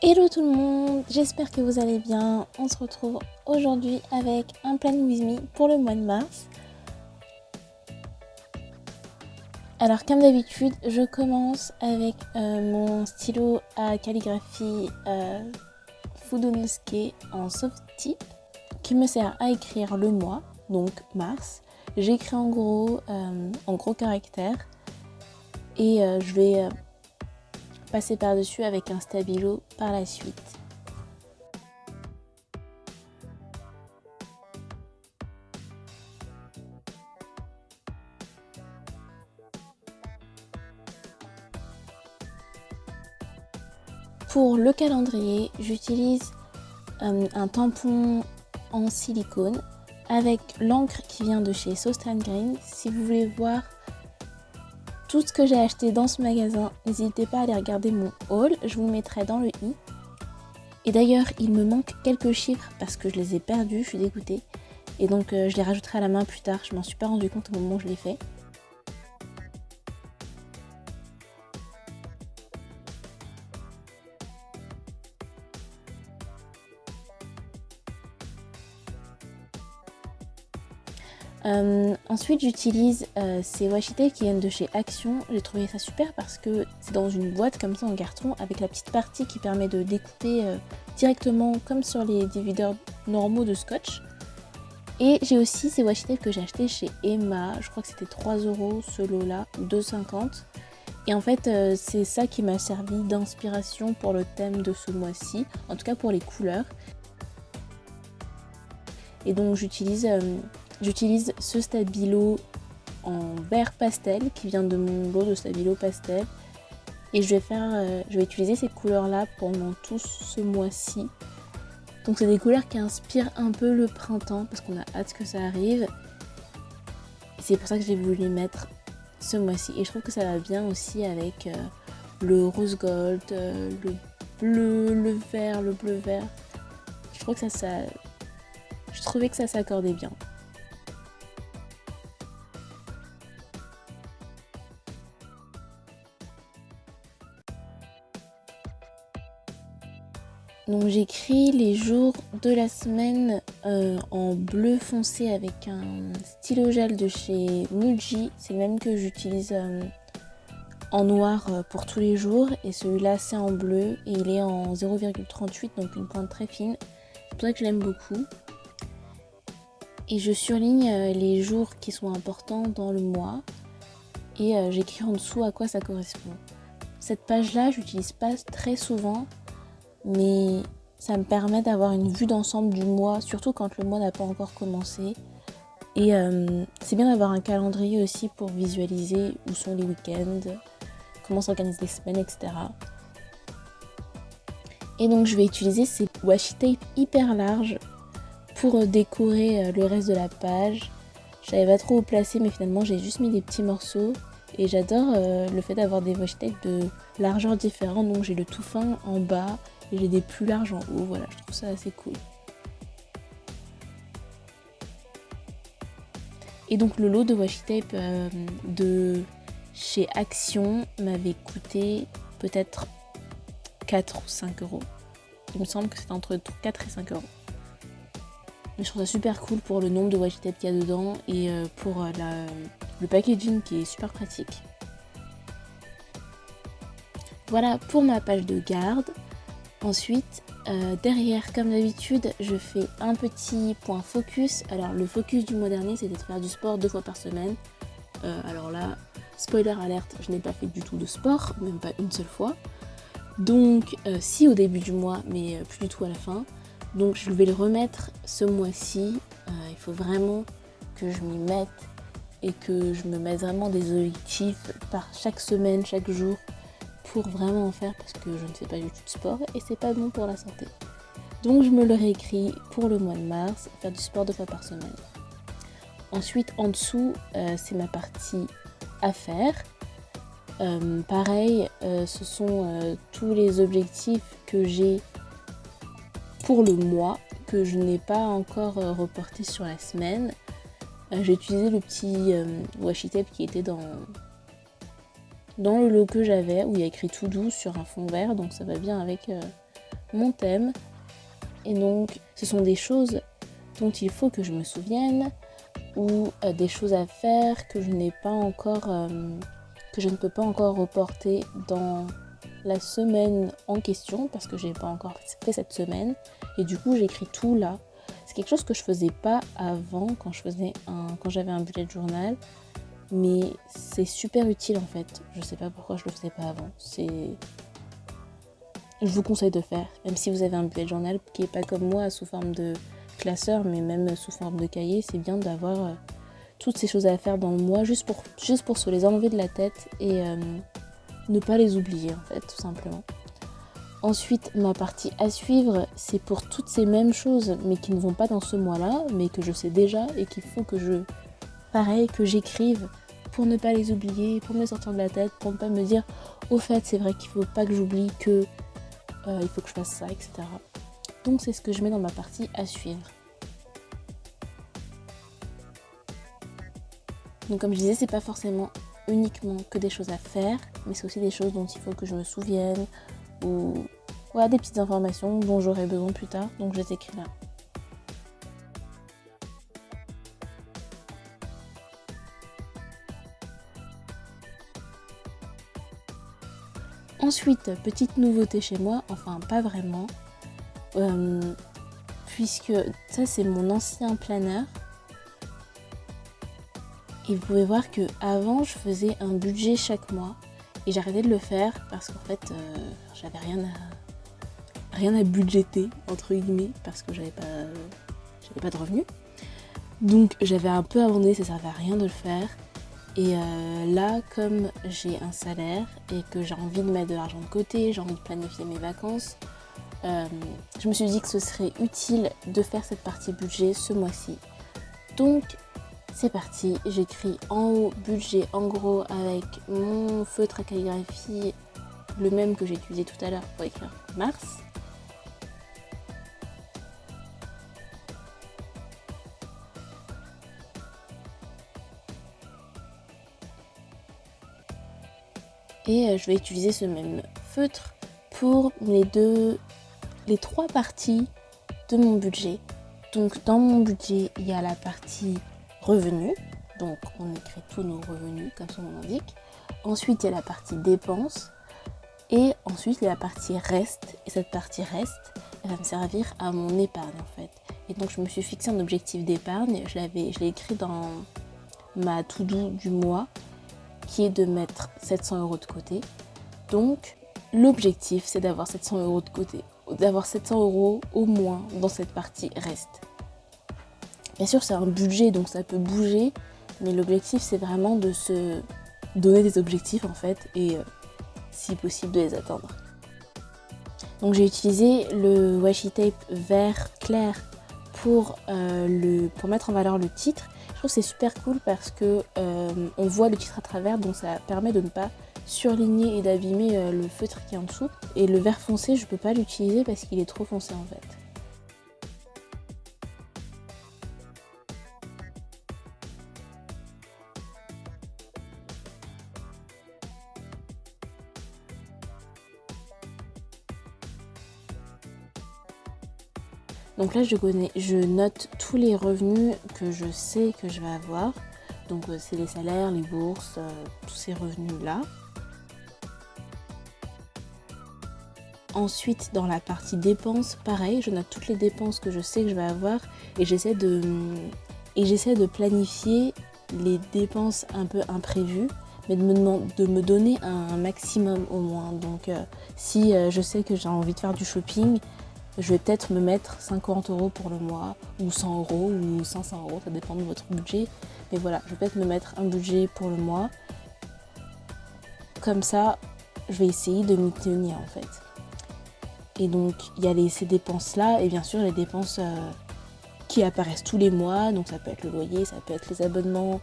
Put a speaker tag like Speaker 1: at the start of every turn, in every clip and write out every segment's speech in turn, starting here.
Speaker 1: Hello tout le monde, j'espère que vous allez bien. On se retrouve aujourd'hui avec un Plan With Me pour le mois de mars. Alors comme d'habitude, je commence avec mon stylo à calligraphie Fudonosuke en soft tip qui me sert à écrire le mois, donc mars. J'écris en gros caractères et je vais passer par-dessus avec un stabilo par la suite. Pour le calendrier, j'utilise un tampon en silicone avec l'encre qui vient de chez Soest & Green. Si vous voulez voir tout ce que j'ai acheté dans ce magasin, n'hésitez pas à aller regarder mon haul, je vous le mettrai dans le i. Et d'ailleurs, il me manque quelques chiffres parce que je les ai perdus, je suis dégoûtée. Et donc je les rajouterai à la main plus tard, je m'en suis pas rendu compte au moment où je l'ai fait. Ensuite j'utilise ces washi tape qui viennent de chez Action. J'ai trouvé ça super parce que c'est dans une boîte comme ça en carton avec la petite partie qui permet de découper directement comme sur les divideurs normaux de scotch. Et j'ai aussi ces washi tape que j'ai acheté chez Emma, je crois que c'était 3 € ce lot là ou 2,50 €. Et en fait c'est ça qui m'a servi d'inspiration pour le thème de ce mois-ci, en tout cas pour les couleurs. Et donc j'utilise ce stabilo en vert pastel qui vient de mon lot de stabilo pastel. Et je vais utiliser ces couleurs là pendant tout ce mois-ci. Donc c'est des couleurs qui inspirent un peu le printemps parce qu'on a hâte que ça arrive. Et c'est pour ça que j'ai voulu les mettre ce mois-ci. Et je trouve que ça va bien aussi avec le rose gold, le bleu, le vert, le bleu vert. Je trouvais que ça s'accordait bien. Donc j'écris les jours de la semaine en bleu foncé avec un stylo gel de chez Muji. C'est le même que j'utilise en noir pour tous les jours. Et celui-là c'est en bleu et il est en 0,38, donc une pointe très fine. C'est pour ça que je l'aime beaucoup. Et je surligne les jours qui sont importants dans le mois. Et j'écris en dessous à quoi ça correspond. Cette page-là, j'utilise pas très souvent. Mais ça me permet d'avoir une vue d'ensemble du mois, surtout quand le mois n'a pas encore commencé. Et c'est bien d'avoir un calendrier aussi pour visualiser où sont les week-ends, comment s'organisent les semaines, etc. Et donc je vais utiliser ces washi tape hyper larges pour décorer le reste de la page. Je savais pas trop où placer, mais finalement j'ai juste mis des petits morceaux. Et j'adore le fait d'avoir des washi tape de largeurs différentes. Donc j'ai le tout fin en bas et j'ai des plus larges en haut. Voilà, je trouve ça assez cool. Et donc le lot de washi tape de chez Action m'avait coûté peut-être 4 ou 5 €. Il me semble que c'était entre 4 et 5 €. Mais je trouve ça super cool pour le nombre de washi tape qu'il y a dedans et pour le packaging qui est super pratique. Voilà pour ma page de garde. Ensuite, derrière, comme d'habitude, je fais un petit point focus. Alors, le focus du mois dernier, c'était de faire du sport 2 fois par semaine. Alors là, spoiler alerte, je n'ai pas fait du tout de sport, même pas une seule fois. Donc, si au début du mois, mais plus du tout à la fin. Donc, je vais le remettre ce mois-ci. Il faut vraiment que je m'y mette et que je me mette vraiment des objectifs par chaque semaine, chaque jour, pour vraiment en faire parce que je ne fais pas du tout de sport et c'est pas bon pour la santé. Donc je me le réécris pour le mois de mars, faire du sport 2 fois par semaine. Ensuite en dessous c'est ma partie affaires. Pareil, ce sont tous les objectifs que j'ai pour le mois, que je n'ai pas encore reporté sur la semaine. J'ai utilisé le petit washi tape qui était dans le lot que j'avais, où il y a écrit tout doux sur un fond vert, donc ça va bien avec mon thème. Et donc ce sont des choses dont il faut que je me souvienne, ou des choses à faire que je n'ai pas encore, que je ne peux pas encore reporter dans la semaine en question, parce que j'ai pas encore fait cette semaine. Et du coup j'écris tout là. C'est quelque chose que je faisais pas avant quand j'avais un bullet journal, mais c'est super utile en fait. Je sais pas pourquoi je le faisais pas avant. Je vous conseille de faire, même si vous avez un bullet journal qui est pas comme moi sous forme de classeur, mais même sous forme de cahier, c'est bien d'avoir toutes ces choses à faire dans le mois, juste pour se les enlever de la tête et ne pas les oublier en fait, tout simplement. Ensuite, ma partie à suivre, c'est pour toutes ces mêmes choses, mais qui ne vont pas dans ce mois-là, mais que je sais déjà et qu'il faut que que j'écrive pour ne pas les oublier, pour me les sortir de la tête, pour ne pas me dire, au fait, c'est vrai qu'il faut pas que j'oublie que il faut que je fasse ça, etc. Donc c'est ce que je mets dans ma partie à suivre. Donc comme je disais, c'est pas forcément uniquement que des choses à faire, mais c'est aussi des choses dont il faut que je me souvienne, ou voilà, des petites informations dont j'aurai besoin plus tard, donc je les écris là. Ensuite, petite nouveauté chez moi, enfin pas vraiment, puisque ça c'est mon ancien planeur. Et vous pouvez voir que avant je faisais un budget chaque mois et j'arrêtais de le faire parce qu'en fait j'avais rien à budgéter entre guillemets parce que j'avais pas de revenus. Donc j'avais un peu abandonné, ça servait à rien de le faire. Et là, comme j'ai un salaire et que j'ai envie de mettre de l'argent de côté, j'ai envie de planifier mes vacances, je me suis dit que ce serait utile de faire cette partie budget ce mois-ci. Donc c'est parti, j'écris en haut budget en gros avec mon feutre à calligraphie, le même que j'ai utilisé tout à l'heure pour écrire mars. Et je vais utiliser ce même feutre pour les trois parties de mon budget. Donc dans mon budget, il y a la partie revenus, donc on écrit tous nos revenus comme son nom l'indique. Ensuite il y a la partie dépenses et ensuite il y a la partie reste, et cette partie reste, elle va me servir à mon épargne en fait. Et donc je me suis fixé un objectif d'épargne, je l'ai écrit dans ma to-do du mois, qui est de mettre 700 € de côté. Donc l'objectif c'est d'avoir 700 € de côté, d'avoir 700 € au moins dans cette partie reste. Bien sûr, c'est un budget, donc ça peut bouger, mais l'objectif, c'est vraiment de se donner des objectifs, en fait, et si possible, de les atteindre. Donc j'ai utilisé le washi tape vert clair pour mettre en valeur le titre. Je trouve que c'est super cool parce que on voit le titre à travers, donc ça permet de ne pas surligner et d'abîmer le feutre qui est en dessous. Et le vert foncé, je peux pas l'utiliser parce qu'il est trop foncé, en fait. Donc là, je note tous les revenus que je sais que je vais avoir. Donc c'est les salaires, les bourses, tous ces revenus-là. Ensuite, dans la partie dépenses, pareil, je note toutes les dépenses que je sais que je vais avoir et j'essaie de planifier les dépenses un peu imprévues, mais de me donner un maximum au moins. Donc si je sais que j'ai envie de faire du shopping, je vais peut-être me mettre 50 € pour le mois, ou 100 € ou 500 €, ça dépend de votre budget. Mais voilà, je vais peut-être me mettre un budget pour le mois. Comme ça, je vais essayer de m'y tenir en fait. Et donc, il y a ces dépenses-là, et bien sûr les dépenses qui apparaissent tous les mois. Donc ça peut être le loyer, ça peut être les abonnements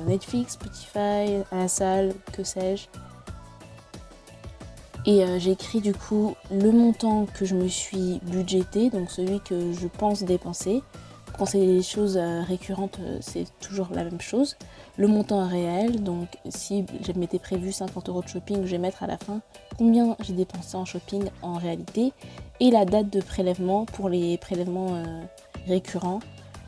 Speaker 1: Netflix, Spotify, à la salle, que sais-je. Et j'écris du coup le montant que je me suis budgété, donc celui que je pense dépenser, Quand c'est des choses récurrentes, c'est toujours la même chose. Le montant est réel, donc si je m'étais prévu 50 € de shopping, je vais mettre à la fin combien j'ai dépensé en shopping en réalité et la date de prélèvement pour les prélèvements récurrents,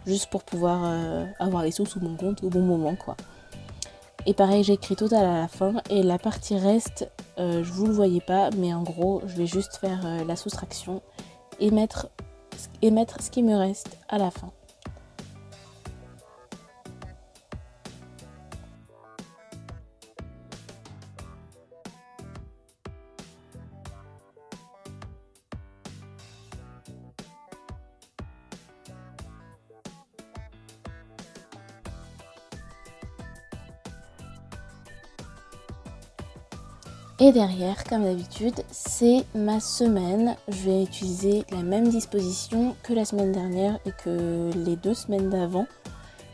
Speaker 1: juste pour pouvoir avoir les sous sous mon compte au bon moment, quoi. Et pareil, j'écris total à la fin et la partie reste, je vous le voyez pas, mais en gros, je vais juste faire la soustraction et mettre ce qui me reste à la fin. Et derrière, comme d'habitude, c'est ma semaine. Je vais utiliser la même disposition que la semaine dernière et que les 2 semaines d'avant.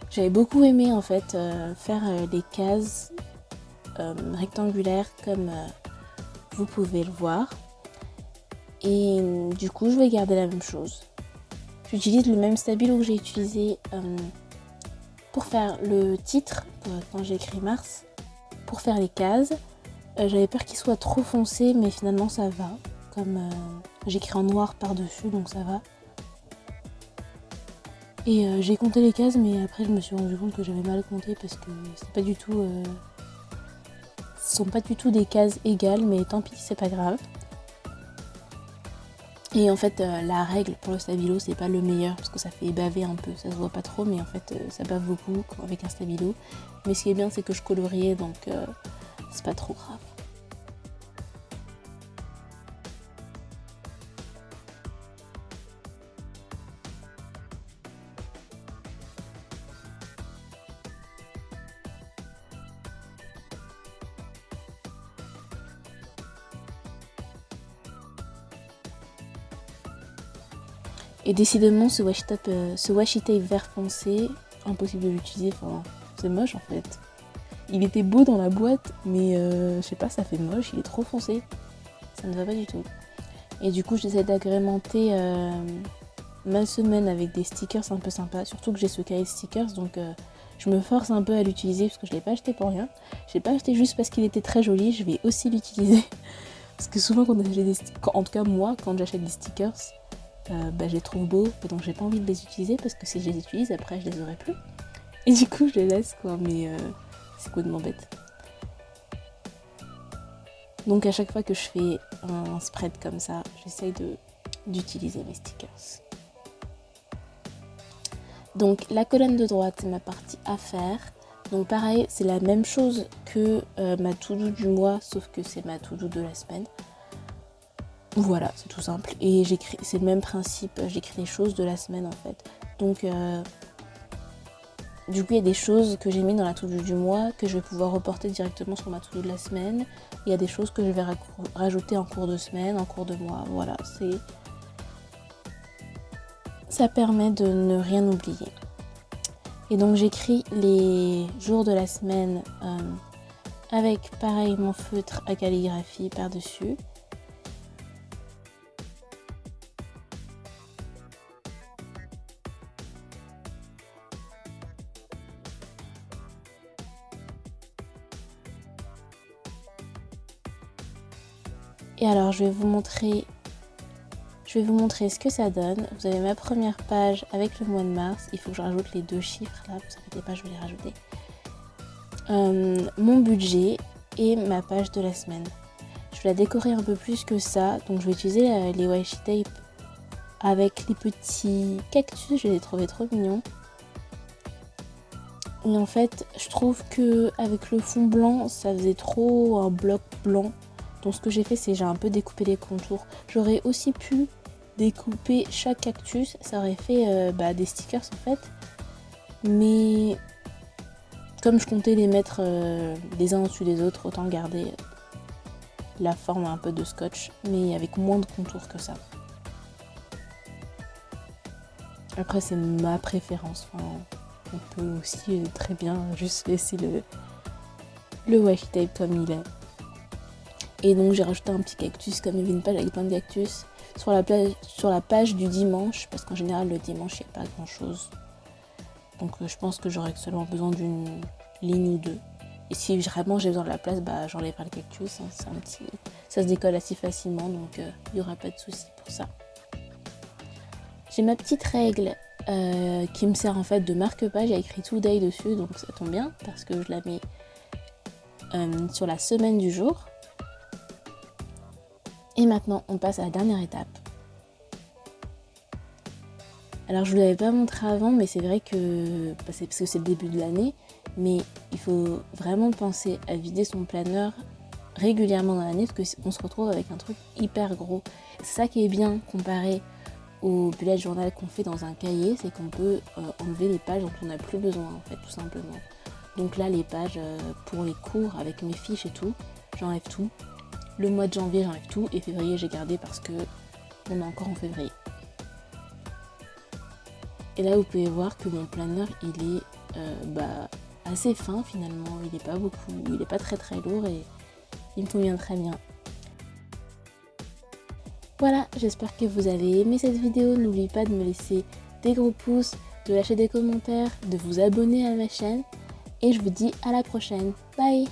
Speaker 1: J'avais beaucoup aimé en fait faire les cases rectangulaires comme vous pouvez le voir. Et du coup, je vais garder la même chose. J'utilise le même stabilo que j'ai utilisé pour faire le titre, quand j'ai écrit mars, pour faire les cases. J'avais peur qu'il soit trop foncé, mais finalement ça va. Comme j'écris en noir par-dessus, donc ça va. Et j'ai compté les cases, mais après je me suis rendu compte que j'avais mal compté parce que c'est pas du tout, ce sont pas du tout des cases égales, mais tant pis, c'est pas grave. Et en fait, la règle pour le stabilo, c'est pas le meilleur parce que ça fait baver un peu, ça se voit pas trop, mais en fait, ça bave beaucoup avec un stabilo. Mais ce qui est bien, c'est que je coloriais, donc c'est pas trop grave. Et décidément, ce washi tape vert foncé, impossible de l'utiliser, enfin, c'est moche en fait. Il était beau dans la boîte, mais je sais pas, ça fait moche, il est trop foncé. Ça ne va pas du tout. Et du coup, j'essaie d'agrémenter ma semaine avec des stickers un peu sympas, surtout que j'ai ce cahier stickers, donc je me force un peu à l'utiliser parce que je l'ai pas acheté pour rien. Je l'ai pas acheté juste parce qu'il était très joli, je vais aussi l'utiliser. Parce que souvent, en tout cas moi, quand j'achète des stickers, je les trouve beaux, donc j'ai pas envie de les utiliser parce que si je les utilise, après je les aurai plus. Et du coup, je les laisse quoi, mais c'est complètement bête. Donc à chaque fois que je fais un spread comme ça, j'essaye d'utiliser mes stickers. Donc la colonne de droite, c'est ma partie à faire. Donc pareil, c'est la même chose que ma to-do du mois, sauf que c'est ma to-do de la semaine. Voilà, c'est tout simple. Et c'est le même principe, j'écris les choses de la semaine en fait. Donc du coup, il y a des choses que j'ai mis dans la to-do du mois que je vais pouvoir reporter directement sur ma to-do de la semaine. Il y a des choses que je vais rajouter en cours de semaine, en cours de mois. Voilà, ça permet de ne rien oublier. Et donc j'écris les jours de la semaine avec pareil mon feutre à calligraphie par-dessus. Et alors je vais vous montrer ce que ça donne. Vous avez ma première page avec le mois de mars. Il faut que je rajoute les 2 chiffres là, vous inquiétez pas, je vais les rajouter. Mon budget et ma page de la semaine. Je vais la décorer un peu plus que ça, donc je vais utiliser les washi tape avec les petits cactus, je les ai trouvés trop mignons. Et en fait, je trouve que avec le fond blanc, ça faisait trop un bloc blanc. Donc ce que j'ai fait, c'est j'ai un peu découpé les contours. J'aurais aussi pu découper chaque cactus, ça aurait fait des stickers en fait. Mais comme je comptais les mettre les uns au-dessus des autres, autant garder la forme un peu de scotch, mais avec moins de contours que ça. Après c'est ma préférence, enfin, on peut aussi très bien juste laisser le washi tape comme il est. Et donc j'ai rajouté un petit cactus, comme il y avait une page avec plein de cactus. sur la page du dimanche, parce qu'en général le dimanche il n'y a pas grand chose. Donc je pense que j'aurai seulement besoin d'une ligne ou deux. Et si vraiment j'ai besoin de la place, bah j'enlèverai le cactus, hein. Ça se décolle assez facilement, donc il n'y aura pas de souci pour ça. J'ai ma petite règle qui me sert en fait de marque-page, il y a écrit Today dessus, donc ça tombe bien parce que je la mets sur la semaine du jour. Et maintenant on passe à la dernière étape. Alors je ne vous l'avais pas montré avant, mais c'est vrai que parce que c'est le début de l'année, mais il faut vraiment penser à vider son planeur régulièrement dans l'année parce qu'on se retrouve avec un truc hyper gros. C'est ça qui est bien comparé au bullet journal qu'on fait dans un cahier, c'est qu'on peut enlever les pages dont on n'a plus besoin en fait, tout simplement. Donc là les pages pour les cours avec mes fiches et tout, j'enlève tout. Le mois de janvier j'enlève tout et février j'ai gardé parce que on est encore en février. Et là vous pouvez voir que mon planeur il est assez fin finalement, il n'est pas beaucoup, il n'est pas très lourd et il me convient très bien. Voilà, j'espère que vous avez aimé cette vidéo, n'oubliez pas de me laisser des gros pouces, de lâcher des commentaires, de vous abonner à ma chaîne et je vous dis à la prochaine, bye.